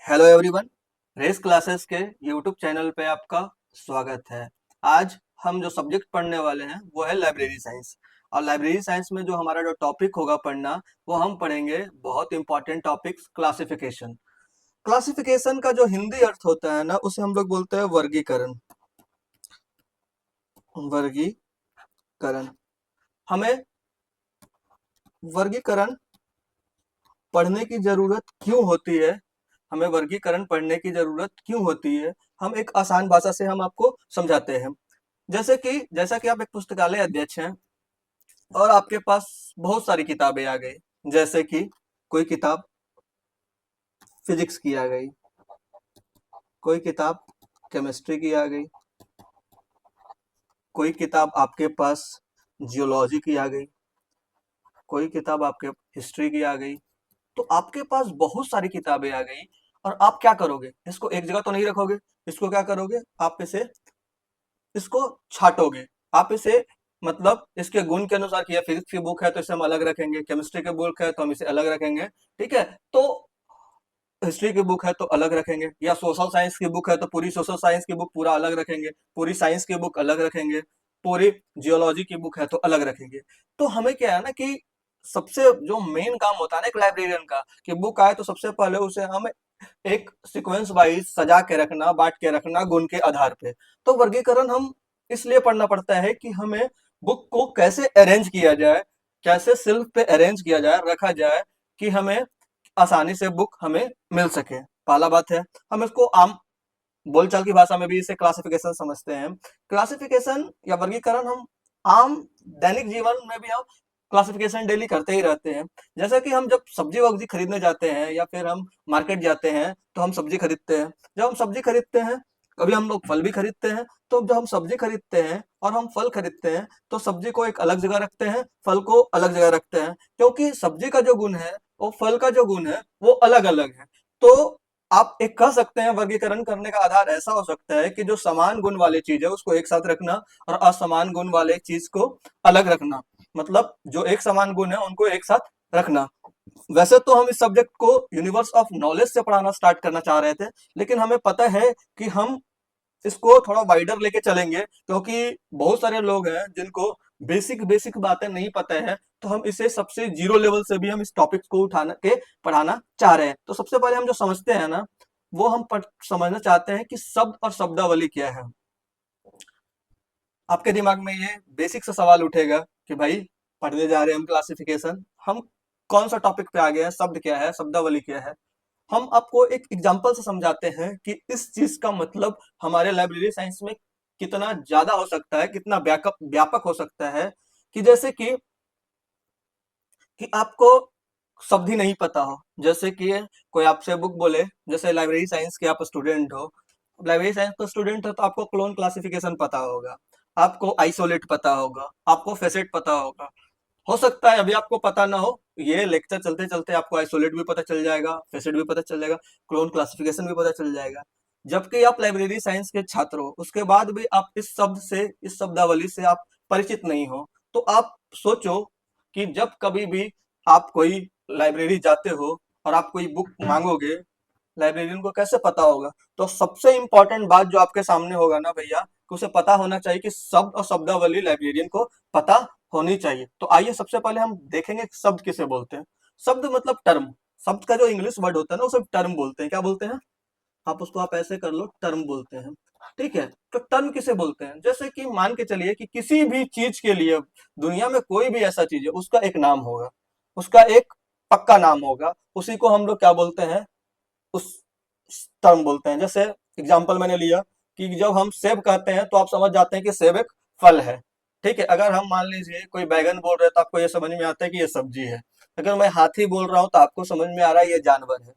Hello everyone, race classes के YouTube channel पे आपका स्वागत है। आज हम जो सब्जेक्ट पढ़ने वाले हैं वो है लाइब्रेरी साइंस। और लाइब्रेरी साइंस में जो हमारा जो टॉपिक होगा पढ़ना, वो हम पढ़ेंगे बहुत इंपॉर्टेंट टॉपिक्स, क्लासिफिकेशन। क्लासिफिकेशन का जो हिंदी अर्थ होता है ना, उसे हम लोग बोलते हैं वर्गीकरण। वर्गीकरण हमें वर्गीकरण पढ़ने की जरूरत क्यों होती है? हमें वर्गीकरण पढ़ने की जरूरत क्यों होती है? हम एक आसान भाषा से हम आपको समझाते हैं। जैसा कि आप एक पुस्तकालय अध्यक्ष हैं और आपके पास बहुत सारी किताबें आ गई। जैसे कि कोई किताब फिजिक्स की आ गई, कोई किताब केमिस्ट्री की आ गई, कोई किताब आपके पास जियोलॉजी की आ गई, कोई किताब आपके हिस्ट्री की आ गई। तो आपके पास बहुत सारी किताबें आ गई और आप क्या करोगे? इसको एक जगह तो नहीं रखोगे। इसको क्या करोगे? आप इसको छाटोगे। आप इसे मतलब इसके गुण के अनुसार, कि ये फिजिक्स की बुक है तो इसे हम अलग रखेंगे, केमिस्ट्री की बुक है तो हम इसे अलग रखेंगे, ठीक है। तो हिस्ट्री की बुक है तो अलग रखेंगे, या सोशल साइंस की बुक है तो पूरी सोशल साइंस की बुक पूरा अलग रखेंगे, पूरी साइंस की बुक अलग रखेंगे, पूरी जियोलॉजी की बुक है तो अलग रखेंगे। तो हमें क्या है ना कि सबसे जो मेन काम होता है ना एक लाइब्रेरियन का, कि बुक आए तो सबसे पहले उसे हम एक सीक्वेंस वाइज सजा के रखना, बांट के रखना गुण के आधार पे। तो वर्गीकरण हम इसलिए पढ़ना पड़ता है कि हमें बुक को कैसे अरेंज किया जाए, कैसे शेल्फ पे अरेंज किया जाए, रखा जाए, कि हमें आसानी से बुक हमें मिल सके। पहला बात है, हम इसको आम बोलचाल की भाषा में भी इसे क्लासिफिकेशन समझते हैं। क्लासिफिकेशन या वर्गीकरण हम आम दैनिक जीवन में भी हम क्लासिफिकेशन डेली करते ही रहते हैं। जैसा कि हम जब सब्जी वब्जी खरीदने जाते हैं या फिर हम मार्केट जाते हैं तो हम सब्जी खरीदते हैं। जब हम सब्जी खरीदते हैं, कभी हम लोग फल भी खरीदते हैं। तो जब हम सब्जी खरीदते हैं और हम फल खरीदते हैं तो सब्जी को एक अलग जगह रखते हैं, फल को अलग जगह रखते हैं, क्योंकि सब्जी का जो गुण है और फल का जो गुण है वो अलग अलग है। तो आप एक कह सकते हैं वर्गीकरण करने का आधार ऐसा हो सकता है कि जो समान गुण वाली चीज है उसको एक साथ रखना और असमान गुण वाले चीज को अलग रखना। मतलब जो एक समान गुण है उनको एक साथ रखना। वैसे तो हम इस सब्जेक्ट को यूनिवर्स ऑफ नॉलेज से पढ़ाना स्टार्ट करना चाह रहे थे, लेकिन हमें पता है कि हम इसको थोड़ा वाइडर लेके चलेंगे, क्योंकि बहुत सारे लोग हैं जिनको बेसिक बेसिक बातें नहीं पता है। तो हम इसे सबसे जीरो लेवल से भी हम इस टॉपिक को उठाना के पढ़ाना चाह रहे हैं। तो सबसे पहले हम जो समझते हैं ना, वो हम समझना चाहते हैं कि शब्द और शब्दावली क्या है। आपके दिमाग में ये बेसिक सा सवाल उठेगा कि भाई, पढ़ने जा रहे हैं हम क्लासिफिकेशन, हम कौन सा टॉपिक पे आ गए हैं, शब्द क्या है, शब्दावली क्या है। हम आपको एक एग्जांपल से समझाते हैं कि इस चीज का मतलब हमारे लाइब्रेरी साइंस में कितना ज्यादा हो सकता है, कितना व्यापक व्यापक हो सकता है। कि जैसे कि आपको शब्द ही नहीं पता हो। जैसे कि कोई आपसे बुक बोले, जैसे लाइब्रेरी साइंस के आप स्टूडेंट हो, लाइब्रेरी साइंस का स्टूडेंट हो तो आपको क्लोन क्लासिफिकेशन पता होगा, आपको आइसोलेट पता होगा, आपको फेसेट पता होगा। हो सकता है अभी आपको पता ना हो, ये लेक्चर चलते चलते आपको आइसोलेट भी पता चल जाएगा, फेसेट भी पता चल जाएगा, क्लोन क्लासिफिकेशन भी पता चल जाएगा। जबकि आप लाइब्रेरी साइंस के छात्र हो, उसके बाद भी आप इस शब्द से, इस शब्दावली से आप परिचित नहीं हो। तो आप सोचो कि जब कभी भी आप कोई लाइब्रेरी जाते हो और आप कोई बुक मांगोगे, लाइब्रेरियन को कैसे पता होगा? तो सबसे इंपॉर्टेंट बात जो आपके सामने होगा ना भैया, कि उसे पता होना चाहिए कि शब्द और शब्दावली लाइब्रेरियन को पता होनी चाहिए। तो आइए सबसे पहले हम देखेंगे कि शब्द किसे बोलते हैं। शब्द मतलब टर्म। शब्द का जो इंग्लिश वर्ड होता है ना उसे टर्म बोलते हैं। क्या बोलते हैं? आप ऐसे कर लो, टर्म बोलते हैं। ठीक है, तो टर्म किसे बोलते हैं? जैसे कि मान के चलिए कि किसी भी चीज के लिए, दुनिया में कोई भी ऐसा चीज है उसका एक नाम होगा, उसका एक पक्का नाम होगा, उसी को हम लोग क्या बोलते हैं? उस टर्म बोलते हैं। जैसे एग्जाम्पल मैंने लिया कि जब हम सेब कहते हैं तो आप समझ जाते हैं कि सेब एक फल है। ठीक है, अगर हम मान लीजिए कोई बैगन बोल रहे हैं तो आपको ये समझ में आता है कि ये सब्जी है। अगर मैं हाथी बोल रहा हूँ तो आपको समझ में आ रहा है ये जानवर है।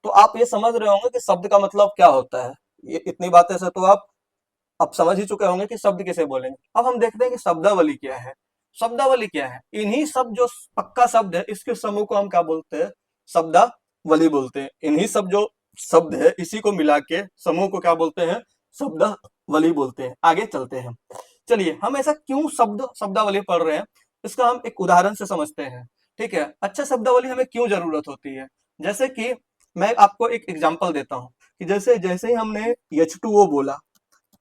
तो आप ये समझ रहे होंगे कि शब्द का मतलब क्या होता है। ये इतनी बातें से तो आप समझ ही चुके होंगे कि शब्द किसे बोलेंगे। अब हम देखते हैं कि शब्दावली क्या है। शब्दावली क्या है? इन्हीं सब जो पक्का शब्द है इसके समूह को हम क्या बोलते हैं? शब्दावली बोलते हैं। इन्हीं सब जो शब्द है इसी को मिला के समूह को क्या बोलते हैं? शब्दावली बोलते हैं। आगे चलते हैं। चलिए, हम ऐसा क्यों शब्दावली पढ़ रहे हैं, इसका हम एक उदाहरण से समझते हैं। ठीक है, अच्छा शब्दावली हमें क्यों जरूरत होती है? जैसे कि मैं आपको एक एग्जांपल देता हूँ कि जैसे जैसे ही हमने H2O बोला,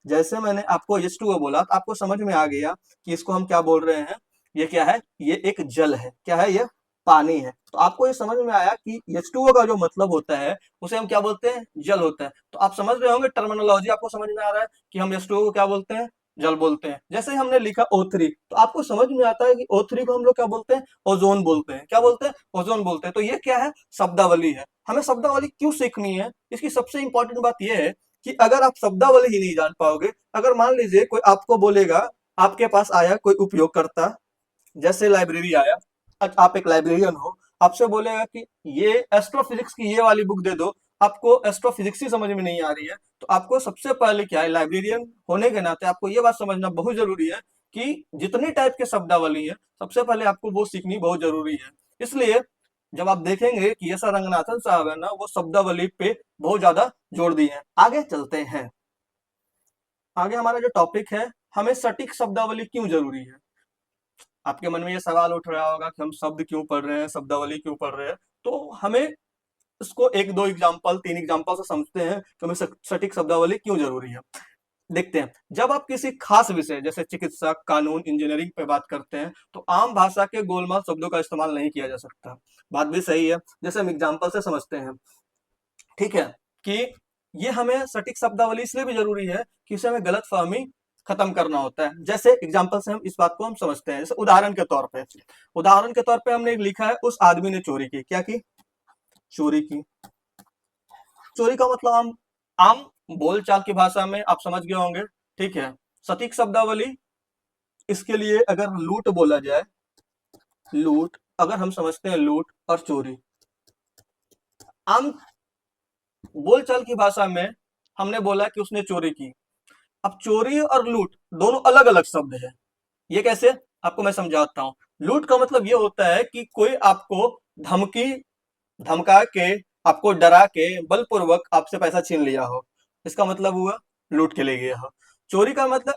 जैसे मैंने आपको H2O बोला तो आपको समझ में आ गया कि इसको हम क्या बोल रहे हैं। ये क्या है? ये एक जल है। क्या है ये? पानी है। तो आपको ये समझ में आया कि H2O का जो मतलब होता है उसे हम क्या बोलते हैं? जल होता है। तो आप समझ रहे होंगे, टर्मिनोलॉजी आपको समझ में आ रहा है कि हम H2O को क्या बोलते हैं? जल बोलते हैं। जैसे ही हमने लिखा O3, तो आपको समझ में आता है कि O3 को हम लोग क्या बोलते हैं? ओजोन बोलते हैं। क्या बोलते हैं? ओजोन बोलते हैं। तो ये क्या है? शब्दावली है। हमें शब्दावली क्यों सीखनी है? इसकी सबसे इंपॉर्टेंट बात यह है कि अगर आप शब्दावली ही नहीं जान पाओगे, अगर मान लीजिए कोई आपको बोलेगा, आपके पास आया कोई उपयोगकर्ता, जैसे लाइब्रेरी आया, आप एक लाइब्रेरियन हो, आपसे बोलेगा कि ये एस्ट्रोफिजिक्स की ये वाली बुक दे दो, आपको एस्ट्रोफिजिक्स ही समझ में नहीं आ रही है, तो आपको सबसे पहले क्या है, लाइब्रेरियन होने के नाते आपको ये बात समझना बहुत जरूरी है कि जितनी टाइप के शब्दावली है, सबसे पहले आपको वो सीखनी बहुत जरूरी है। इसलिए जब आप देखेंगे कि एस आर रंगनाथन साहब है ना, वो शब्दावली पे बहुत ज्यादा जोर दिए हैं। आगे चलते हैं। आगे हमारा जो टॉपिक है, हमें सटीक शब्दावली क्यों जरूरी है। आपके मन में ये सवाल उठ रहा होगा कि हम शब्द क्यों पढ़ रहे हैं, शब्दावली क्यों पढ़ रहे हैं। तो हमें इसको एक दो एग्जाम्पल, तीन एग्जाम्पल से समझते हैं कि हमें सटीक शब्दावली क्यों जरूरी है। देखते हैं, जब आप किसी खास विषय जैसे चिकित्सा, कानून, इंजीनियरिंग पे बात करते हैं, तो आम भाषा के गोलमाल शब्दों का इस्तेमाल नहीं किया जा सकता। बात भी सही है। जैसे हम एग्जाम्पल से समझते हैं, ठीक है, कि ये हमें सटीक शब्दावली इसलिए भी जरूरी है कि इससे हमें गलत फहमी खत्म करना होता है। जैसे एग्जाम्पल से हम इस बात को हम समझते हैं। जैसे उदाहरण के तौर पे हमने लिखा है, उस आदमी ने चोरी की। क्या की? चोरी की। चोरी का मतलब आम आम बोलचाल की भाषा में आप समझ गए होंगे। ठीक है। सटीक शब्दावली इसके लिए अगर लूट बोला जाए, लूट, अगर हम समझते हैं लूट और चोरी, आम बोलचाल की भाषा में हमने बोला कि उसने चोरी की। अब चोरी और लूट दोनों अलग अलग शब्द है। ये कैसे? आपको मैं समझाता हूँ। लूट का मतलब ये होता है कि कोई आपको धमकी धमका के, आपको डरा के, बलपूर्वक आपसे पैसा छीन लिया हो, इसका मतलब हुआ लूट के ले गया हो। चोरी का मतलब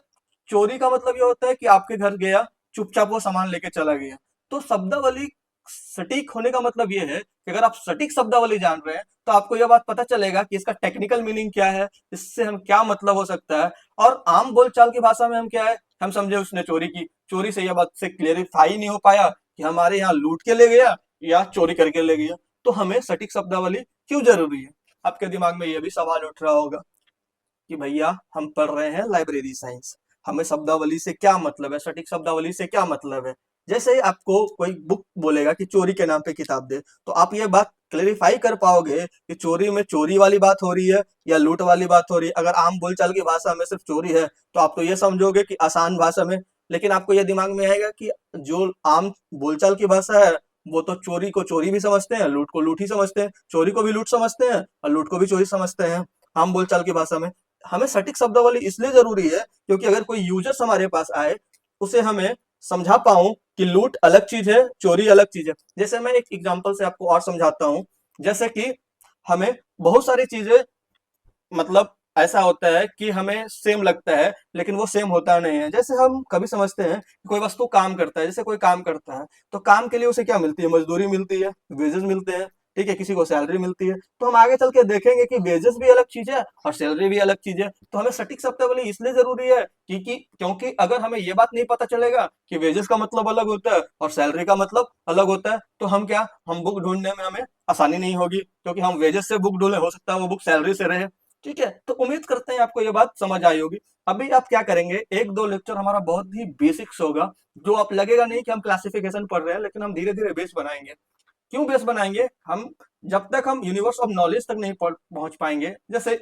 चोरी का मतलब ये होता है कि आपके घर गया, चुपचाप वो सामान लेके चला गया। तो शब्दावली सटीक होने का मतलब ये है कि अगर आप सटीक शब्दावली जान रहे हैं, तो आपको यह बात पता चलेगा कि इसका टेक्निकल मीनिंग क्या है, इससे हम क्या मतलब हो सकता है। और आम बोलचाल की भाषा में हम क्या है, हम समझे उसने चोरी की। चोरी से यह बात से क्लेरिफाई नहीं हो पाया कि हमारे यहाँ लूट के ले गया या चोरी करके ले गया। तो हमें सटीक शब्दावली क्यों जरूरी है? आपके दिमाग में यह भी सवाल उठ रहा होगा कि भैया हम पढ़ रहे हैं लाइब्रेरी साइंस, हमें शब्दावली से क्या मतलब है, सटीक शब्दावली से क्या मतलब है। जैसे ही आपको कोई बुक बोलेगा कि चोरी के नाम पे किताब दे, तो आप ये बात क्लेरिफाई कर पाओगे कि चोरी में चोरी वाली बात हो रही है या लूट वाली बात हो रही है। अगर आम बोलचाल की भाषा में सिर्फ चोरी है, तो आप तो ये समझोगे कि आसान भाषा में। लेकिन आपको ये दिमाग में आएगा कि जो आम बोलचाल की भाषा है, वो तो चोरी को चोरी भी समझते हैं, लूट को लूट ही समझते हैं, चोरी को भी लूट समझते हैं और लूट को भी चोरी समझते हैं आम बोलचाल की भाषा में। हमें सटीक शब्दावली इसलिए जरूरी है क्योंकि अगर कोई यूजर्स हमारे पास आए, उसे हमें समझा पाऊं कि लूट अलग चीज है, चोरी अलग चीज है। जैसे मैं एक एग्जांपल से आपको और समझाता हूं। जैसे कि हमें बहुत सारी चीजें, मतलब ऐसा होता है कि हमें सेम लगता है लेकिन वो सेम होता नहीं है। जैसे हम कभी समझते हैं कि कोई वस्तु काम करता है, जैसे कोई काम करता है, तो काम के लिए उसे क्या मिलती है? मजदूरी मिलती है, वेजेस मिलते हैं। ठीक है, किसी को सैलरी मिलती है। तो हम आगे चल के देखेंगे कि वेजेस भी अलग चीज है और सैलरी भी अलग चीज है। तो हमें सटीक शब्दावली इसलिए जरूरी है क्योंकि अगर हमें ये बात नहीं पता चलेगा कि वेजेस का मतलब अलग होता है और सैलरी का मतलब अलग होता है, तो हम बुक ढूंढने में हमें आसानी नहीं होगी, क्योंकि हम वेजेस से बुक ढूंढे, हो सकता है वो बुक सैलरी से रहे। ठीक है, तो उम्मीद करते हैं आपको ये बात समझ आई होगी। अभी आप क्या करेंगे, एक दो लेक्चर हमारा बहुत ही बेसिक्स होगा, जो आप लगेगा नहीं कि हम क्लासिफिकेशन पढ़ रहे हैं, लेकिन हम धीरे धीरे बेस बनाएंगे। क्यों बेस बनाएंगे? हम जब तक हम यूनिवर्स ऑफ नॉलेज तक नहीं पहुंच पाएंगे। जैसे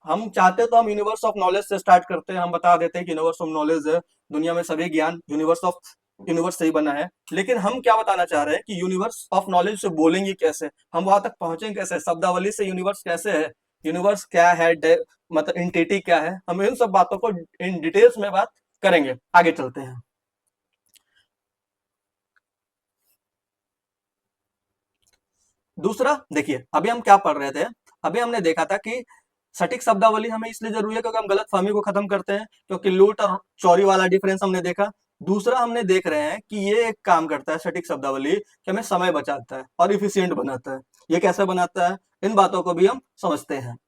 हम चाहते तो हम यूनिवर्स ऑफ नॉलेज से स्टार्ट करते हैं, हम बता देते हैं कि यूनिवर्स ऑफ नॉलेज है, दुनिया में सभी ज्ञान यूनिवर्स से ही बना है। लेकिन हम क्या बताना चाह रहे हैं कि यूनिवर्स ऑफ नॉलेज से बोलेंगे कैसे, हम वहां तक पहुंचेंगे कैसे, शब्दावली से यूनिवर्स कैसे है, यूनिवर्स क्या है, मतलब इंटिटी क्या है, हम इन सब बातों को इन डिटेल्स में बात करेंगे। आगे चलते हैं। दूसरा देखिए, अभी हम क्या पढ़ रहे थे, अभी हमने देखा था कि सटीक शब्दावली हमें इसलिए जरूरी है क्योंकि हम गलत फहमी को खत्म करते हैं, क्योंकि लूट और चोरी वाला डिफरेंस हमने देखा। दूसरा हमने देख रहे हैं कि ये एक काम करता है सटीक शब्दावली कि हमें समय बचाता है और इफिशियंट बनाता है। ये कैसे बनाता है? इन बातों को भी हम समझते हैं।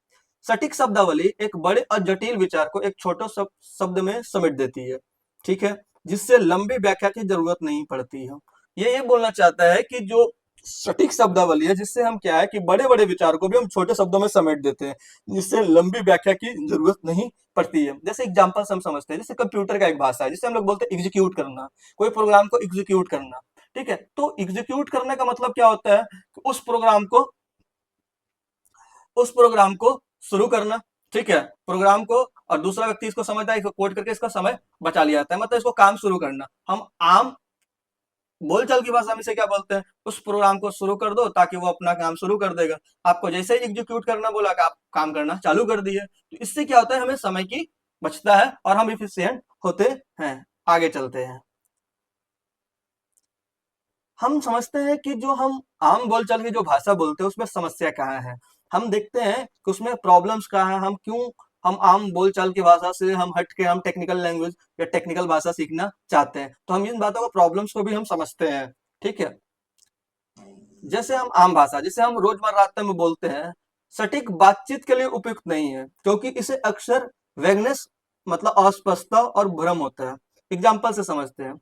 सटीक शब्दावली एक बड़े और जटिल विचार को एक छोटे शब्द में समेट देती है, ठीक है, जिससे लंबी व्याख्या की जरूरत नहीं पड़ती है। ये बोलना चाहता है कि जो सटीक शब्दावली है, जिससे हम क्या है कि बड़े बड़े विचार को भी हम छोटे शब्दों में समेट देते हैं, जिससे लंबी व्याख्या की जरूरत नहीं पड़ती है। जैसे एग्जाम्पल हम समझते हैं, जैसे कंप्यूटर का एक भाषा है जिसे हम लोग बोलते हैं एग्जीक्यूट करना, कोई प्रोग्राम को एग्जीक्यूट करना, ठीक है। तो एग्जीक्यूट करने का मतलब क्या होता है, उस प्रोग्राम को शुरू करना, ठीक है, प्रोग्राम को, और दूसरा व्यक्ति इसको समझता है, इसको कोड करके इसका समय बचा लिया जाता है, मतलब इसको काम शुरू करना। हम आम बोलचाल की भाषा में से क्या बोलते हैं, उस प्रोग्राम को शुरू कर दो ताकि वो अपना काम शुरू कर देगा। आपको जैसे ही एग्जीक्यूट करना बोला कि आप काम करना चालू कर दिए, तो इससे क्या होता है, हमें समय की बचता है और हम इफिशियंट होते हैं। आगे चलते हैं। हम समझते हैं कि जो हम आम बोलचाल की जो भाषा बोलते हैं उसमें समस्या कहाँ है। हम देखते हैं कि उसमें प्रॉब्लम्स कहाँ है, हम क्यों हम आम बोलचाल की भाषा से हम हट के हम टेक्निकल लैंग्वेज या टेक्निकल भाषा सीखना चाहते हैं। तो हम इन बातों को, प्रॉब्लम्स को भी हम समझते हैं, ठीक है। जैसे हम आम भाषा, जिसे हम रोजमर्रा में बोलते हैं, सटीक बातचीत के लिए उपयुक्त नहीं है, क्योंकि इसे अक्सर वैगनेस मतलब अस्पष्टता और भ्रम होता है। एग्जाम्पल से समझते हैं।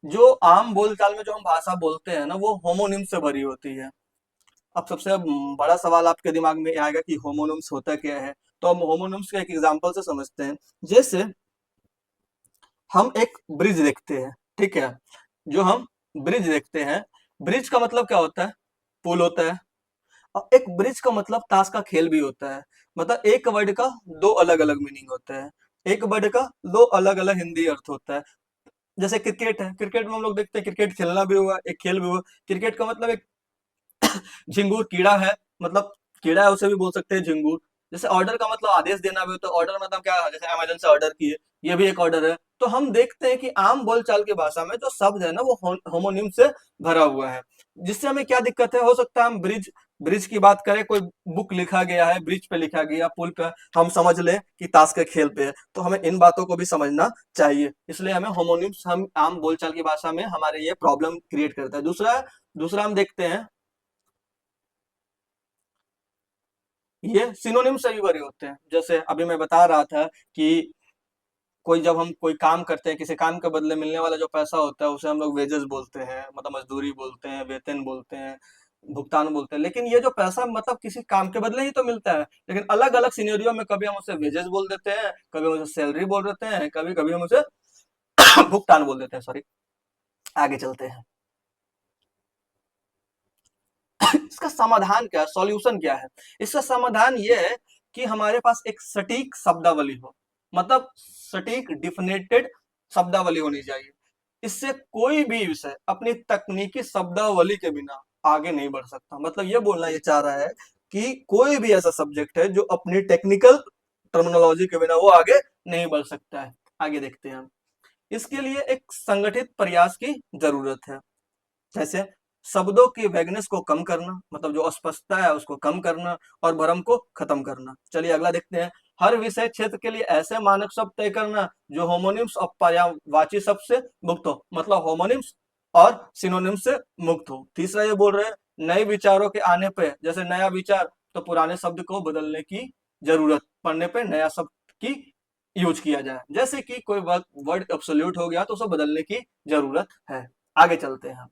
जो आम बोलचाल में जो हम भाषा बोलते हैं ना, वो होमोनिम से भरी होती है। अब सबसे बड़ा सवाल आपके दिमाग में आएगा कि होमोनिम्स होता क्या है। तो हम होमोनिम्स के एक एग्जांपल से समझते हैं। जैसे हम एक ब्रिज देखते हैं, ठीक है, जो हम ब्रिज देखते हैं, ब्रिज का मतलब क्या होता है, पुल होता है। और एक ब्रिज का मतलब ताश का खेल भी होता है। मतलब एक वर्ड का दो अलग अलग मीनिंग होता है, एक वर्ड का दो अलग अलग हिंदी अर्थ होता है। जैसे क्रिकेट है, क्रिकेट में हम लोग देखते हैं क्रिकेट खेलना भी हुआ, एक खेल भी हुआ। क्रिकेट का मतलब एक झिंगूर कीड़ा है, मतलब कीड़ा है, उसे भी बोल सकते हैं झिंगूर। जैसे ऑर्डर का मतलब आदेश देना भी हो, तो ऑर्डर मतलब क्या है, जैसे अमेजन से ऑर्डर किए, ये भी एक ऑर्डर है। तो हम देखते हैं कि आम बोलचाल की भाषा में जो शब्द है ना, वो होमोनिम से भरा हुआ है। जिससे हमें क्या दिक्कत है, हो सकता है हम ब्रिज ब्रिज की बात करें, कोई बुक लिखा गया है, ब्रिज पे लिखा गया, पुल पे, हम समझ लें कि ताश के खेल पे है। तो हमें इन बातों को भी समझना चाहिए। इसलिए हमें होमोनिम्स, हम आम बोलचाल की भाषा में हमारे ये प्रॉब्लम क्रिएट करता है। दूसरा दूसरा हम देखते हैं, ये सिनोनिम से भी भरे होते हैं। जैसे अभी मैं बता रहा था कि जब हम कोई काम करते हैं, किसी काम के बदले मिलने वाला जो पैसा होता है, उसे हम लोग वेजेस बोलते हैं, मतलब मजदूरी बोलते हैं, वेतन बोलते हैं, भुगतान बोलते हैं। लेकिन ये जो पैसा मतलब किसी काम के बदले ही तो मिलता है, लेकिन अलग अलग सिनेरियो में कभी हम उसे वेजेस बोल देते हैं, कभी हम उसे सैलरी बोल देते हैं, कभी कभी हम उसे भुगतान बोल देते हैं, सॉरी। आगे चलते हैं। इसका समाधान क्या है, सॉल्यूशन क्या है? इसका समाधान ये है कि हमारे पास एक सटीक शब्दावली हो, मतलब सटीक डिफिनेटेड शब्दावली होनी चाहिए। इससे कोई भी विषय अपनी तकनीकी शब्दावली के बिना आगे नहीं बढ़ सकता। मतलब ये बोलना ये चाह रहा है कि कोई भी ऐसा सब्जेक्ट है जो अपनी टेक्निकल टर्मिनोलॉजी के बिना वो आगे नहीं बढ़ सकता है। आगे देखते हैं हम। इसके लिए एक संगठित प्रयास की जरूरत है। जैसे शब्दों की वैगनेस को कम करना, मतलब जो अस्पष्टता है उसको कम करना, और भ्रम को खत्म करना। चलिए अगला देखते हैं। हर विषय क्षेत्र के लिए ऐसे मानक शब्द तय करना जो होमोनिम्स और पर्यायवाची शब्द से मुक्त हो, मतलब होमोनिम्स और सिनोनिम्स से मुक्त हो। तीसरा ये बोल रहे हैं, नए विचारों के आने पे, जैसे नया विचार, तो पुराने शब्द को बदलने की जरूरत पड़ने पे नया शब्द की यूज किया जाए। जैसे कि कोई वर्ड एब्सोल्यूट हो गया तो उसे बदलने की जरूरत है। आगे चलते हैं।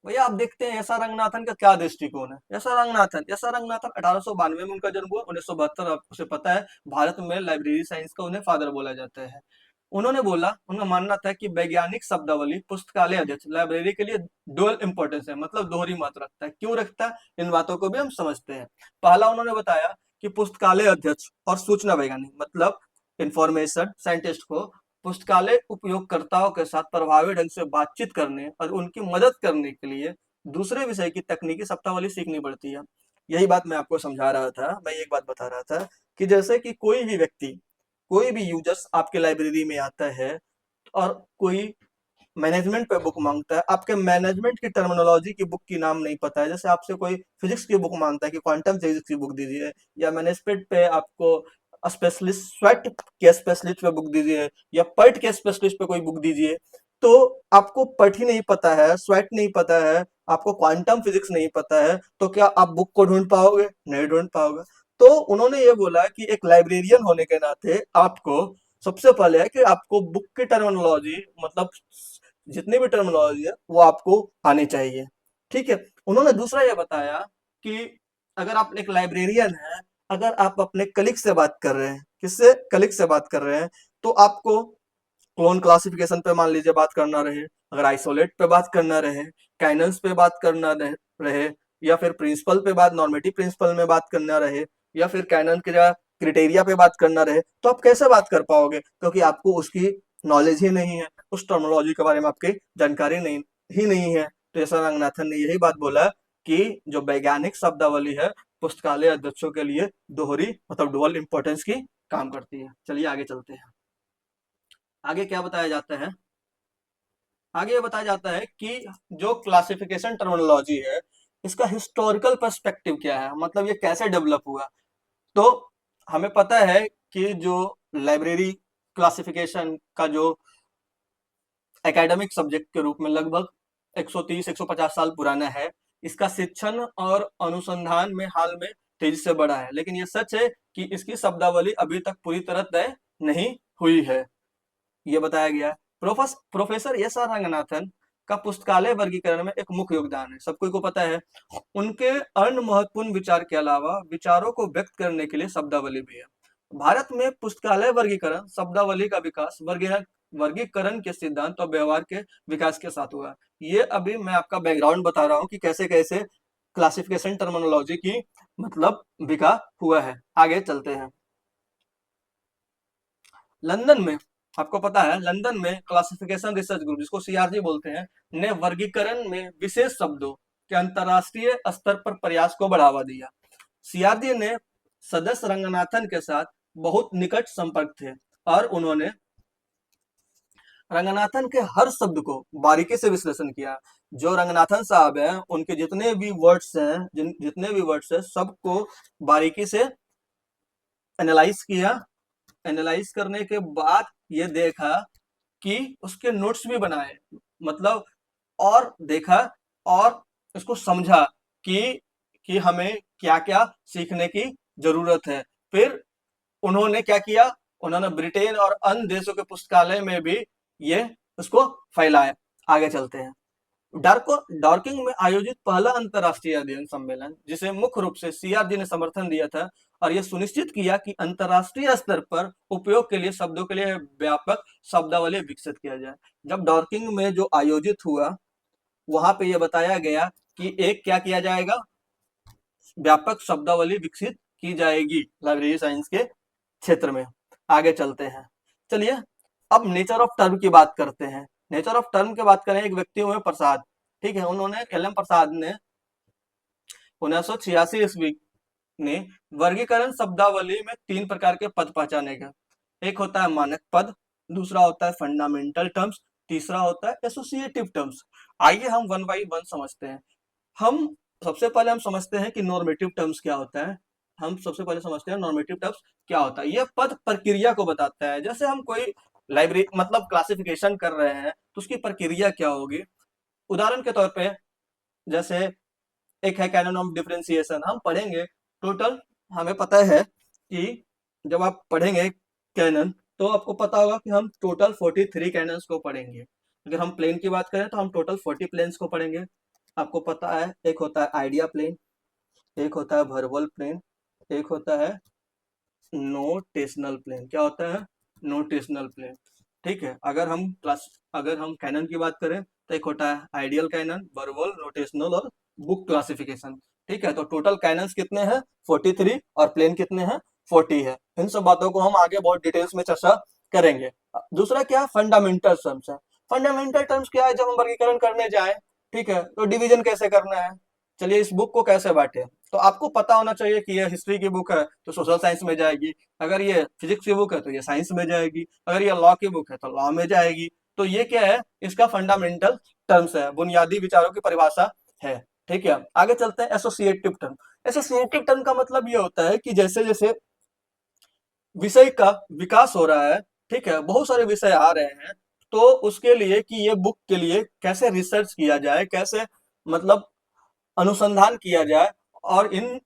भैया आप देखते हैं एस आर रंगनाथन का क्या दृष्टिकोण है। एस आर रंगनाथन 1892 में उनका जन्म हुआ, 1972 उसे पता है। भारत में लाइब्रेरी साइंस का उन्हें फादर बोला जाता है। उन्होंने बोला, उनका मानना था कि वैज्ञानिक शब्दावली पुस्तकालय अध्यक्ष लाइब्रेरी के लिए डुअल इंपॉर्टेंस है, मतलब दोहरी महत्व रखता है। क्यों रखता है, इन बातों को भी हम समझते हैं। पहला उन्होंने बताया कि पुस्तकालय अध्यक्ष और सूचना वैज्ञानिक, मतलब इंफॉर्मेशन साइंटिस्ट को पुस्तकालय उपयोगकर्ताओं के साथ प्रभावी ढंग से बातचीत करने और उनकी मदद करने के लिए दूसरे विषय की तकनीकी शब्दावली सीखनी पड़ती है। यही बात मैं आपको समझा रहा था। मैं एक बात बता रहा था कि जैसे कि कोई भी यूजर्स आपके लाइब्रेरी में आता है और कोई मैनेजमेंट पे बुक मांगता है, आपके मैनेजमेंट की टर्मिनोलॉजी की बुक की नाम नहीं पता है। जैसे आपसे कोई फिजिक्स की बुक मांगता है कि क्वांटम फिजिक्स की बुक दीजिए, या मैनेजमेंट पे आपको स्पेशलिस्ट स्वेट के स्पेशलिस्ट पे बुक दीजिए, या पर्ट के स्पेशलिस्ट पे कोई बुक दीजिए। तो आपको पट ही नहीं पता है, स्वेट नहीं पता है, आपको क्वांटम फिजिक्स नहीं पता है, तो क्या आप बुक को ढूंढ पाओगे? नहीं ढूंढ पाओगे। तो उन्होंने ये बोला कि एक लाइब्रेरियन होने के नाते आपको सबसे पहले है कि आपको बुक की टर्मिनोलॉजी, मतलब जितनी भी टर्मिनोलॉजी है वो आपको आनी चाहिए। ठीक है। उन्होंने दूसरा ये बताया कि अगर आप एक लाइब्रेरियन है, अगर आप अपने कलीग से बात कर रहे हैं, किससे? कलीग से बात कर रहे हैं, तो आपको क्लोन क्लासिफिकेशन पे मान लीजिए बात करना रहे, अगर आइसोलेट पे बात करना रहे, कैनन्स पे बात करना रहे, या फिर प्रिंसिपल पे बात, नॉर्मेटिव प्रिंसिपल में बात करना रहे, या फिर कैनन के क्रिटेरिया पे बात करना रहे, तो आप कैसे बात कर पाओगे? क्योंकि आपको उसकी नॉलेज ही नहीं है, उस टर्मिनोलॉजी के बारे में आपकी जानकारी नहीं है। तो ऐसा रंगनाथन ने यही बात बोला कि जो वैज्ञानिक शब्दावली है, पुस्तकालय अध्यक्षों के लिए दोहरी, मतलब डुअल इंपॉर्टेंस की काम करती है। चलिए आगे चलते हैं। आगे क्या बताया जाता है? आगे ये बताया जाता है कि जो क्लासिफिकेशन टर्मिनोलॉजी है, इसका हिस्टोरिकल पर्सपेक्टिव क्या है, मतलब ये कैसे डेवलप हुआ। तो हमें पता है कि जो लाइब्रेरी क्लासिफिकेशन का जो एकेडमिक सब्जेक्ट के रूप में लगभग 130-150 साल पुराना है, इसका शिक्षण और अनुसंधान में हाल में तेजी से बढ़ा है, लेकिन ये सच है कि इसकी शब्दावली अभी तक पूरी तरह तय नहीं हुई है, ये बताया गया है। प्रोफेसर एस आर रंगनाथन का पुस्तकालय वर्गीकरण में एक मुख्य योगदान है, सबको को पता है। उनके अन्य महत्वपूर्ण विचार के अलावा विचारों को व्यक्त करने के लिए शब्दावली भी है। भारत में पुस्तकालय वर्गीकरण शब्दावली का विकास वर्गीकरण के सिद्धांत और व्यवहार के विकास के साथ हुआ। ये अभी मैं आपका बैकग्राउंड बता रहा हूँ कि कैसे कैसे क्लासिफिकेशन टर्मिनोलॉजी की मतलब विकास हुआ है। आगे चलते हैं। लंदन में, आपको पता है, लंदन में क्लासिफिकेशन रिसर्च ग्रुप, जिसको सीआरजी बोलते हैं, ने वर्गीकरण में विशेष शब्दों के अंतरराष्ट्रीय स्तर पर प्रयास को बढ़ावा दिया। सीआरजी ने सदस्य रंगनाथन के साथ बहुत निकट संपर्क थे और उन्होंने रंगनाथन के हर शब्द को बारीकी से विश्लेषण किया। जो रंगनाथन साहब हैं, उनके जितने भी वर्ड्स हैं, जितने भी वर्ड्स हैं, सबको बारीकी से एनालाइज किया। एनालाइज करने के बाद ये देखा कि उसके नोट्स भी बनाए, मतलब, और देखा और इसको समझा कि हमें क्या क्या सीखने की जरूरत है। फिर उन्होंने क्या किया, उन्होंने ब्रिटेन और अन्य देशों के पुस्तकालय में भी ये उसको फैलाया। आगे चलते हैं। डॉर्किंग में आयोजित पहला अंतरराष्ट्रीय अध्ययन सम्मेलन, जिसे मुख्य रूप से सीआरजी ने समर्थन दिया था और यह सुनिश्चित किया कि अंतरराष्ट्रीय स्तर पर उपयोग के लिए शब्दों के लिए व्यापक शब्दावली विकसित किया जाए। जब डॉर्किंग में जो आयोजित हुआ, वहां पे यह बताया गया कि एक क्या किया जाएगा, व्यापक शब्दावली विकसित की जाएगी लाइब्रेरी साइंस के क्षेत्र में। आगे चलते हैं। चलिए अब नेचर ऑफ टर्म की बात करते हैं। नेचर ऑफ टर्म की बात करें, एक व्यक्ति हुए प्रसाद, ठीक है, उन्होंने एल.एम. प्रसाद ने 1986 ईस्वी ने वर्गीकरण शब्दावली में 3 प्रकार के पद पहचाने गए। एक होता है मानक पद, दूसरा होता है फंडामेंटल टर्म्स, तीसरा होता है एसोसिएटिव टर्म्स। आइए हम वन बाई वन समझते हैं। हम सबसे पहले हम समझते हैं कि नॉर्मेटिव टर्म्स क्या होता है। हम सबसे पहले समझते हैं नॉर्मेटिव टर्म्स क्या होता है। यह पद प्रक्रिया को बताता है। जैसे हम कोई लाइब्रेरी मतलब क्लासिफिकेशन कर रहे हैं, तो उसकी प्रक्रिया क्या होगी। उदाहरण के तौर पे, जैसे एक है कैनन ऑफ डिफरेंशिएशन, हम पढ़ेंगे टोटल। हमें पता है कि जब आप पढ़ेंगे कैनन, तो आपको पता होगा कि हम टोटल 43 कैनन्स को पढ़ेंगे। अगर हम प्लेन की बात करें तो हम टोटल 40 प्लेन्स को पढ़ेंगे। आपको पता है, एक होता है आइडिया प्लेन, एक होता है वर्बल प्लेन, एक होता है नोटेशनल प्लेन। क्या होता है? Notational plane. ठीक है। अगर हम कैनन की बात करें, तो एक होता है आइडियल कैनन, वर्बल, नोटेशनल और बुक क्लासिफिकेशन। ठीक है। तो टोटल कैनन्स कितने हैं? 43। और प्लेन कितने हैं? 40 है। इन सब बातों को हम आगे बहुत डिटेल्स में चर्चा करेंगे। दूसरा क्या है? फंडामेंटल टर्म्स है। फंडामेंटल टर्म्स क्या है? जब हम वर्गीकरण करने जाए, ठीक है, तो डिवीजन कैसे करना है, चलिए इस बुक को कैसे बांटे। तो आपको पता होना चाहिए कि ये हिस्ट्री की बुक है तो सोशल साइंस में जाएगी, अगर ये फिजिक्स की बुक है तो ये साइंस में जाएगी, अगर ये लॉ की बुक है तो लॉ में जाएगी। तो ये क्या है? इसका फंडामेंटल टर्म्स है, बुनियादी विचारों की परिभाषा है। ठीक है। आगे चलते हैं एसोसिएटिव टर्म। एसोसिएटिव टर्म का मतलब ये होता है कि जैसे जैसे विषय का विकास हो रहा है, ठीक है, बहुत सारे विषय आ रहे हैं, तो उसके लिए कि ये बुक के लिए कैसे रिसर्च किया जाए, कैसे मतलब अनुसंधान किया जाए, और इन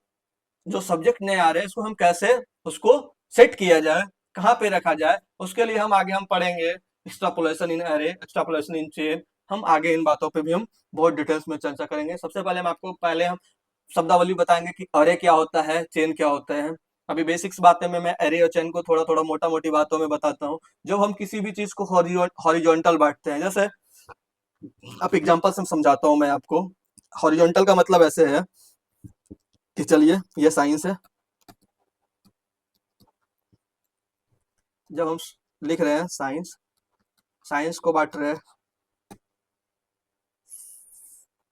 जो सब्जेक्ट नए आ रहे हैं इसको हम कैसे उसको सेट किया जाए, कहाँ पे रखा जाए, उसके लिए हम आगे हम पढ़ेंगे extrapolation in array, extrapolation in chain. हम आगे इन बातों पे भी हम बहुत डिटेल्स में चर्चा करेंगे। सबसे पहले हम आपको पहले हम शब्दावली बताएंगे कि अरे क्या होता है, चेन क्या होता है। अभी बेसिक्स बातें में मैं अरे और चेन को थोड़ा थोड़ा मोटा मोटी बातों में बताता हूँ। जब हम किसी भी चीज को हॉरिजॉन्टल बांटते हैं, जैसे आप एग्जांपल से समझाता हूँ मैं आपको। हॉरिजॉन्टल का मतलब ऐसे है कि चलिए ये साइंस है, जब हम लिख रहे हैं साइंस, साइंस को बांट रहे हैं,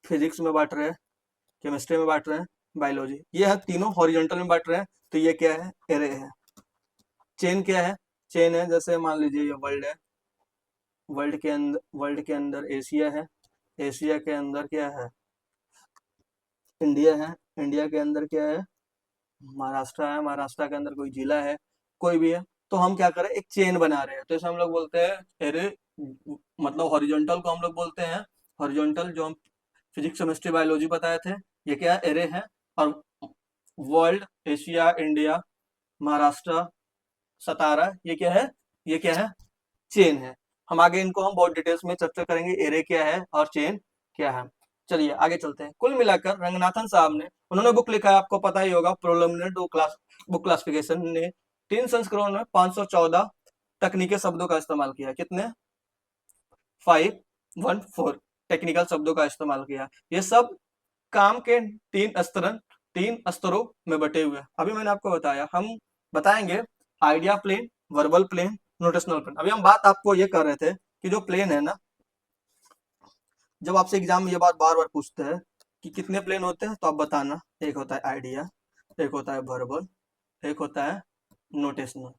फिजिक्स में बांट रहे हैं, केमिस्ट्री में बांट रहे हैं, बायोलॉजी, ये है तीनों हॉरिजॉन्टल में बांट रहे हैं। तो ये क्या है, एरे है। चेन क्या है, चेन है जैसे मान लीजिए ये वर्ल्ड है, वर्ल्ड के अंदर एशिया है, एशिया के अंदर क्या है, इंडिया है, इंडिया के अंदर क्या है, महाराष्ट्र है, महाराष्ट्र के अंदर कोई जिला है, कोई भी है। तो हम क्या करें, एक चेन बना रहे हैं, तो इसे हम लोग बोलते हैं एरे। मतलब हॉरिजॉन्टल को हम लोग बोलते हैं, हॉरिजॉन्टल जो हम फिजिक्स केमिस्ट्री बायोलॉजी बताए थे, ये क्या एरे है। और वर्ल्ड, एशिया, इंडिया, महाराष्ट्र, सतारा, ये क्या है, ये क्या है, चेन है। हम आगे इनको हम बहुत डिटेल्स में चर्चा करेंगे, एरे क्या है और चेन क्या है। चलिए आगे चलते हैं। कुल मिलाकर रंगनाथन साहब ने, उन्होंने बुक लिखा है, आपको पता ही होगा, preliminary to class book classification ने 3 संस्करणों में 514 तकनीकी शब्दों का इस्तेमाल किया। कितने, 514 टेक्निकल शब्दों का इस्तेमाल किया। ये सब काम के तीन स्तरों में बटे हुए हैं। अभी मैंने आपको बताया, हम बताएंगे idea plane, verbal plane, notational plane. अभी हम बात आपको ये कर रहे थे कि जो प्लेन है ना, जब आपसे एग्जाम में ये बात बार बार पूछते हैं कि कितने प्लेन होते हैं, तो आप बताना, एक होता है आइडिया, एक होता है वर्बल, एक होता है नोटेशनल।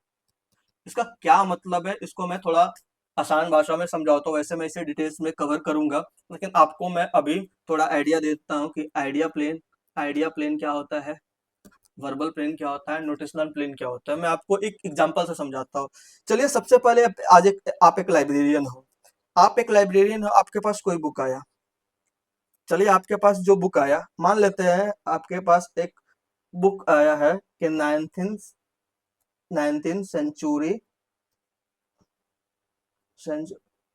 इसका क्या मतलब है, इसको मैं थोड़ा आसान भाषा में समझाता हूँ। वैसे मैं इसे डिटेल्स में कवर करूंगा, लेकिन आपको मैं अभी थोड़ा आइडिया देता हूँ कि आइडिया प्लेन क्या होता है, वर्बल प्लेन क्या होता है, नोटेशनल प्लेन क्या होता है। मैं आपको एक एग्जांपल से समझाता हूँ। चलिए सबसे पहले आज आप एक लाइब्रेरियन हो, आपके पास कोई बुक आया। चलिए आपके पास जो बुक आया, मान लेते हैं आपके पास एक बुक आया है कि nineteen century,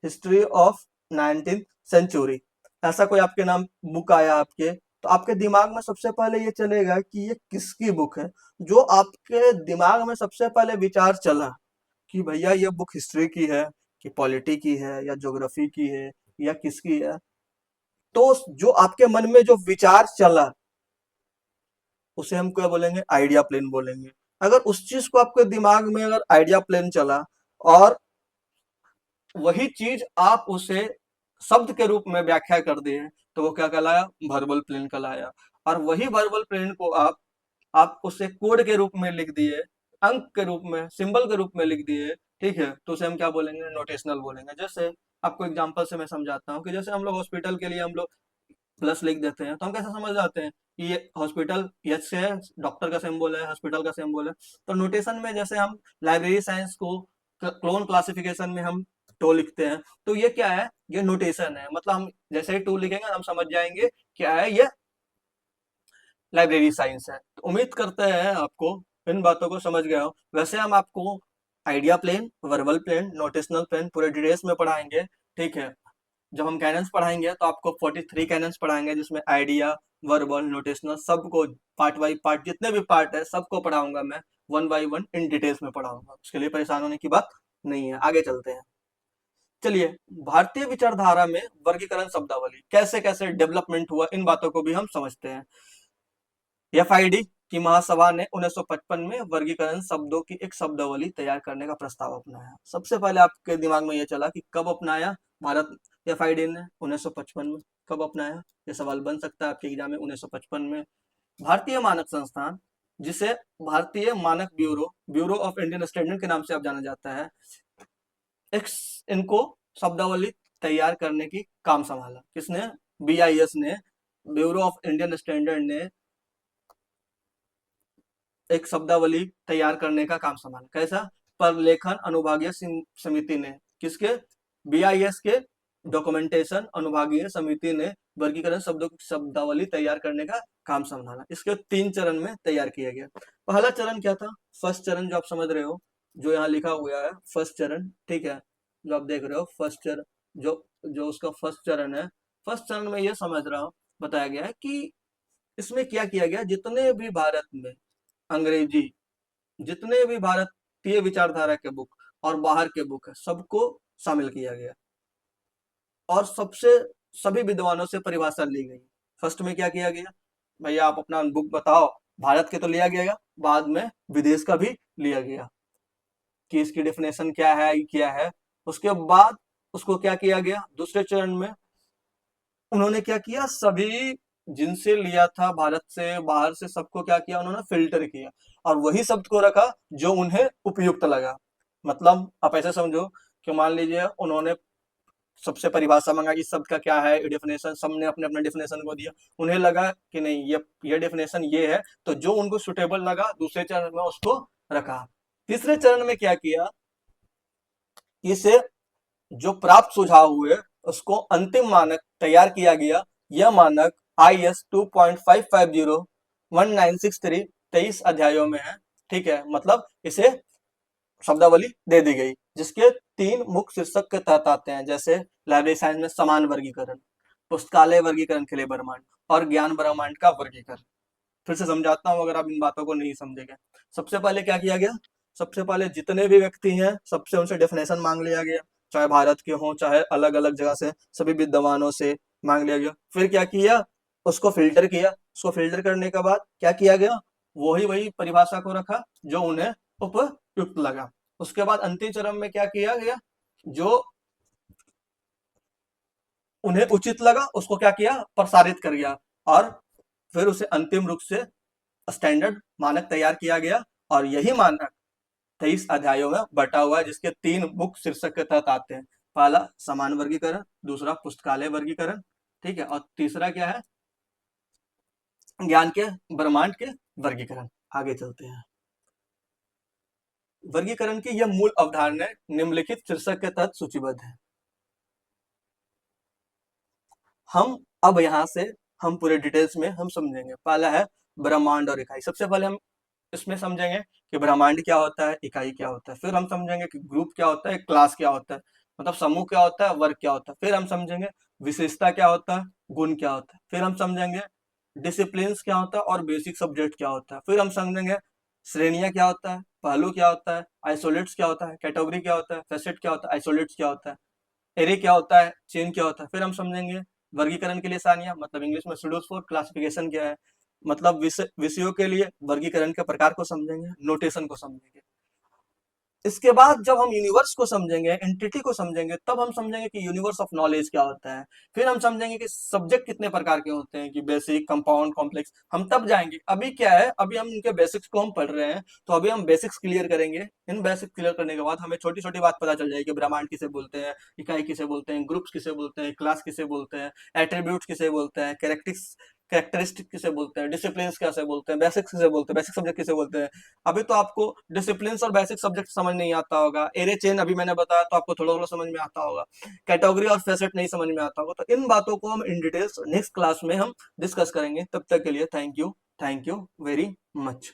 history of 19th century, ऐसा कोई आपके नाम बुक आया आपके, तो आपके दिमाग में सबसे पहले ये चलेगा कि ये किसकी बुक है। जो आपके दिमाग में सबसे पहले विचार चला कि भैया ये बुक हिस्ट्री की है, कि पॉलिटी की है, या ज्योग्राफी की है, या किसकी है, तो जो आपके मन में जो विचार चला, उसे हम क्या बोलेंगे, आइडिया प्लेन बोलेंगे। अगर उस चीज को आपके दिमाग में अगर आइडिया प्लेन चला, और वही चीज आप उसे शब्द के रूप में व्याख्या कर दिए, तो वो क्या कहलाया, वर्बल प्लेन कहलाया। और वही वर्बल प्लेन को आप उसे कोड के रूप में लिख दिए, अंक के रूप में, सिंबल के रूप में लिख दिए, ठीक है, तो उसे हम क्या बोलेंगे, नोटेशनल बोलेंगे। जैसे आपको एग्जांपल से मैं समझाता हूँ कि जैसे हम लोग हॉस्पिटल के लिए हम लोग प्लस लिख देते हैं, तो हम कैसे समझ जाते हैं कि ये हॉस्पिटल एच से है, डॉक्टर का सिंबल है, हॉस्पिटल का सिंबल है। तो नोटेशन में जैसे हम लाइब्रेरी साइंस को क्लोन क्लासिफिकेशन में हम टो लिखते हैं, तो ये क्या है, ये नोटेशन है। मतलब हम जैसे ही टू लिखेंगे हम समझ जाएंगे क्या है, ये लाइब्रेरी साइंस है। तो उम्मीद करते हैं आपको इन बातों को समझ गया हो। वैसे हम आपको idea plane, verbal plane, notational plane पूरे डिटेल्स में पढ़ाएंगे, ठीक है। जब हम कैनन्स पढ़ाएंगे तो आपको 43 कैनन्स पढ़ाएंगे, जिसमें आइडिया, वर्बल, नोटेशनल सबको पार्ट बाई पार्ट, जितने भी पार्ट है सबको पढ़ाऊंगा मैं, one by one in details में पढ़ाऊंगा। उसके लिए परेशान होने की बात नहीं है। आगे चलते हैं। चलिए, भारतीय विचारधारा में वर्गीकरण शब्दावली कैसे कैसे डेवलपमेंट हुआ, इन बातों को भी हम समझते हैं। एफआईडी की महासभा ने 1955 में वर्गीकरण शब्दों की एक शब्दावली तैयार करने का प्रस्ताव अपनाया। सबसे पहले आपके दिमाग में यह चला कि कब अपनाया भारत एफआईडी ने, 1955 में। कब अपनाया, ये सवाल बन सकता है आपके एग्जाम में, 1955 में। भारतीय मानक संस्थान, जिसे भारतीय मानक bureau, bureau of Indian standard के नाम से अब जाना जाता है, इनको शब्दावली तैयार करने की काम संभाला। किसने, बीआईएस ने, ब्यूरो ऑफ इंडियन स्टैंडर्ड ने एक शब्दावली तैयार करने का काम संभाला। कैसा, पर लेखन अनुभागीय समिति ने, किसके, BIS के डॉक्यूमेंटेशन अनुभागीय समिति ने वर्गीकरण शब्दों की शब्दावली तैयार करने का काम संभाला। इसके 3 चरण में तैयार किया गया। पहला चरण क्या था? फर्स्ट चरण जो आप समझ रहे हो, जो यहाँ लिखा हुआ है फर्स्ट चरण, ठीक है, जो आप देख रहे हो फर्स्ट चरण, जो जो उसका फर्स्ट चरण है, फर्स्ट चरण में ये समझ रहा हूँ, बताया गया है कि इसमें क्या किया गया, जितने भी भारत में अंग्रेजी, जितने भी भारतीय विचारधारा के बुक और बाहर के बुक है, सबको शामिल किया गया और सबसे सभी विद्वानों से परिभाषा ली गई। फर्स्ट में क्या किया गया, भैया आप अपना बुक बताओ, भारत के तो लिया गया, बाद में विदेश का भी लिया गया कि इसकी डेफिनेशन क्या है, क्या है। उसके बाद उसको क्या किया गया, दूसरे चरण में उन्होंने क्या किया, सभी जिनसे लिया था भारत से बाहर से, सबको क्या किया, उन्होंने फिल्टर किया और वही शब्द को रखा जो उन्हें उपयुक्त लगा। मतलब आप ऐसे समझो कि मान लीजिए उन्होंने सबसे परिभाषा मांगा, इस शब्द का क्या है डेफिनेशन, सबने अपने अपने डेफिनेशन को दिया, उन्हें लगा कि नहीं ये डेफिनेशन ये है, तो जो उनको सुटेबल लगा दूसरे चरण में उसको रखा। तीसरे चरण में क्या किया, इसे जो प्राप्त सुझाव हुए उसको अंतिम मानक तैयार किया गया। यह मानक IS 2.550 1963 23 अध्यायों में है, ठीक है। मतलब इसे शब्दावली दे दी गई जिसके 3 मुख्य शीर्षक के तहत आते हैं, जैसे लाइब्रेरी साइंस में समान वर्गीकरण, पुस्तकालय वर्गीकरण के लिए ब्रह्मांड और ज्ञान ब्रह्मांड का वर्गीकरण। फिर से समझाता हूं अगर आप इन बातों को नहीं समझेंगे। सबसे पहले क्या किया गया, सबसे पहले जितने भी व्यक्ति हैं सबसे उनसे डेफिनेशन मांग लिया गया, चाहे भारत के हों चाहे अलग अलग जगह से, सभी विद्वानों से मांग लिया गया। फिर क्या किया, उसको फिल्टर किया, उसको फिल्टर करने के बाद क्या किया गया, वही वही परिभाषा को रखा जो उन्हें उपयुक्त लगा। उसके बाद अंतिम चरण में क्या किया गया, जो उन्हें उचित लगा उसको क्या किया, प्रसारित कर गया और फिर उसे अंतिम रूप से स्टैंडर्ड मानक तैयार किया गया। और यही मानक 23 अध्यायों में बटा हुआ है जिसके 3 मुख्य शीर्षक के तहत आते हैं। पहला समान वर्गीकरण, दूसरा पुस्तकालय वर्गीकरण, ठीक है, और तीसरा क्या है, ज्ञान के ब्रह्मांड के वर्गीकरण। आगे चलते हैं। वर्गीकरण की यह मूल अवधारणा निम्नलिखित शीर्षक के तहत सूचीबद्ध है। हम अब यहां से हम पूरे डिटेल्स में हम समझेंगे। पहला है ब्रह्मांड और इकाई। सबसे पहले हम इसमें समझेंगे कि ब्रह्मांड क्या होता है, इकाई क्या होता है। फिर हम समझेंगे कि ग्रुप क्या होता है, क्लास क्या होता है, मतलब समूह क्या होता है, वर्ग क्या होता है। फिर हम समझेंगे विशेषता क्या होता है, गुण क्या होता है। फिर हम समझेंगे डिसिप्लिन क्या होता है और बेसिक सब्जेक्ट क्या होता है। फिर हम समझेंगे श्रेणियां क्या होता है, पहलू क्या होता है, आइसोलेट्स क्या होता है, कैटेगरी क्या होता है, फैसेट क्या होता है, आइसोलेट्स क्या होता है, एरे क्या होता है, चेन क्या होता है। फिर हम समझेंगे वर्गीकरण के लिए सारणी, मतलब इंग्लिश में शेड्यूल्स फॉर क्लासिफिकेशन क्या है, मतलब विषयों के लिए वर्गीकरण के प्रकार को समझेंगे, नोटेशन को समझेंगे। इसके बाद जब हम यूनिवर्स को समझेंगे, एंटिटी को समझेंगे, तब हम समझेंगे कि यूनिवर्स ऑफ नॉलेज क्या होता है। फिर हम समझेंगे कि सब्जेक्ट कितने प्रकार के होते हैं, कि बेसिक, कंपाउंड, कॉम्प्लेक्स। हम तब जाएंगे। अभी क्या है, अभी हम उनके बेसिक्स को हम पढ़ रहे हैं, तो अभी हम बेसिक्स क्लियर करेंगे। इन बेसिक्स क्लियर करने के बाद हमें छोटी छोटी बात पता चल जाएगी, ब्रह्मांड किसे बोलते हैं, इकाई किसे बोलते हैं, ग्रुप्स किसे बोलते हैं, क्लास किसे बोलते हैं, एट्रीब्यूट्स किसे बोलते हैं, कैरेक्टरिस्टिक किसे बोलते हैं, डिसिप्लिन कैसे बोलते हैं, बेसिक्स किसे बोलते हैं, बेसिक सब्जेक्ट किसे बोलते हैं। अभी तो आपको डिसिप्लिन और बेसिक सब्जेक्ट समझ नहीं आता होगा, एरे चेन अभी मैंने बताया तो आपको थोड़ा थोड़ा समझ में आता होगा, कैटेगरी और फैसेट नहीं समझ में आता होगा। तो इन बातों को हम इन डिटेल्स नेक्स्ट क्लास में हम डिस्कस करेंगे। तब तक के लिए थैंक यू वेरी मच।